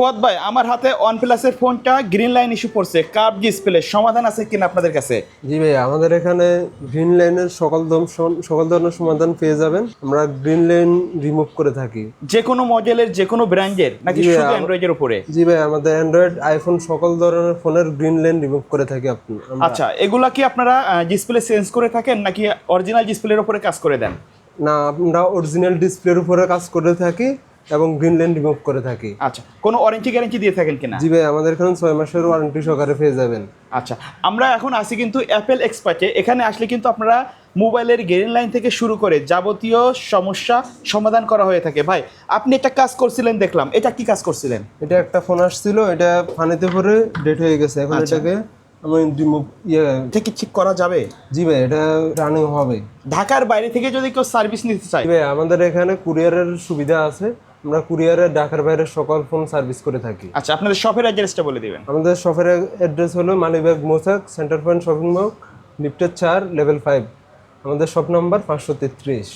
ফুয়াদ ভাই, আমার হাতে OnePlus-এর ফোনটা গ্রিন লাইন ইস্যু পড়ছে, কার্ভ ডিসপ্লে, সমাধান আছে কিনা আপনাদের কাছে? জি ভাই, আমাদের এখানে গ্রিন লাইনের সকল ধরনের সমাধান পেয়ে যাবেন। আমরা গ্রিন লাইন রিমুভ করে থাকি। যে কোনো মডেলের, যে কোনো ব্র্যান্ডের, নাকি জি ভাই, শুধু অ্যান্ড্রয়েডের উপরে? জি ভাই, আমাদের অ্যান্ড্রয়েড, আইফোন সকল ধরনের ফোনের গ্রিন লাইন রিমুভ করে থাকি আমরা। আচ্ছা, এগুলা কি আপনারা ডিসপ্লে চেঞ্জ করে থাকেন নাকি অরিজিনাল ডিসপ্লের উপরে কাজ করে দেন? না, আমরা অরিজিনাল ডিসপ্লের উপরে কাজ করে থাকি এবং গ্রিন লাইন রিমুভ করে থাকি। আচ্ছা, কোনো ওয়ারেন্টি গ্যারান্টি দিয়ে থাকেন কিনা? জি ভাই, আমাদের এখানে 6 মাসের ওয়ারেন্টি সহকারে পেয়ে যাবেন। আচ্ছা, আমরা এখন আছি কিন্তু অ্যাপেল এক্সপার্টে। এখানে আসলে কিন্তু আপনারা মোবাইলের গ্রিন লাইন থেকে শুরু করে যাবতীয় সমস্যা সমাধান করা হয়ে থাকে। ভাই, আপনি একটা কাজ করছিলেন দেখলাম, এটা কি কাজ করছিলেন? এটা একটা ফোন আসছিল, এটা পানিতে পরে ডেট হয়ে গেছে। এখন এটাকে আমি রিমুভ এটা কি ঠিক করা যাবে? জি ভাই, এটা রানিং হবে। ঢাকার বাইরে থেকে যদি কেউ সার্ভিস নিতে চায়? জি ভাই, আমাদের এখানে কুরিয়ারের সুবিধা আছে। আমরা কুরিয়ারে ঢাকার বাইরে সকল ফোন সার্ভিস করে থাকি। আচ্ছা, আপনাদের শপের অ্যাড্রেসটা বলে দিবেন। আমাদের শপের অ্যাড্রেস হলো Malibagh Mossack, centre point shopping mall, লিফটের 4, লেভেল 5। আমাদের শপ নাম্বার 533।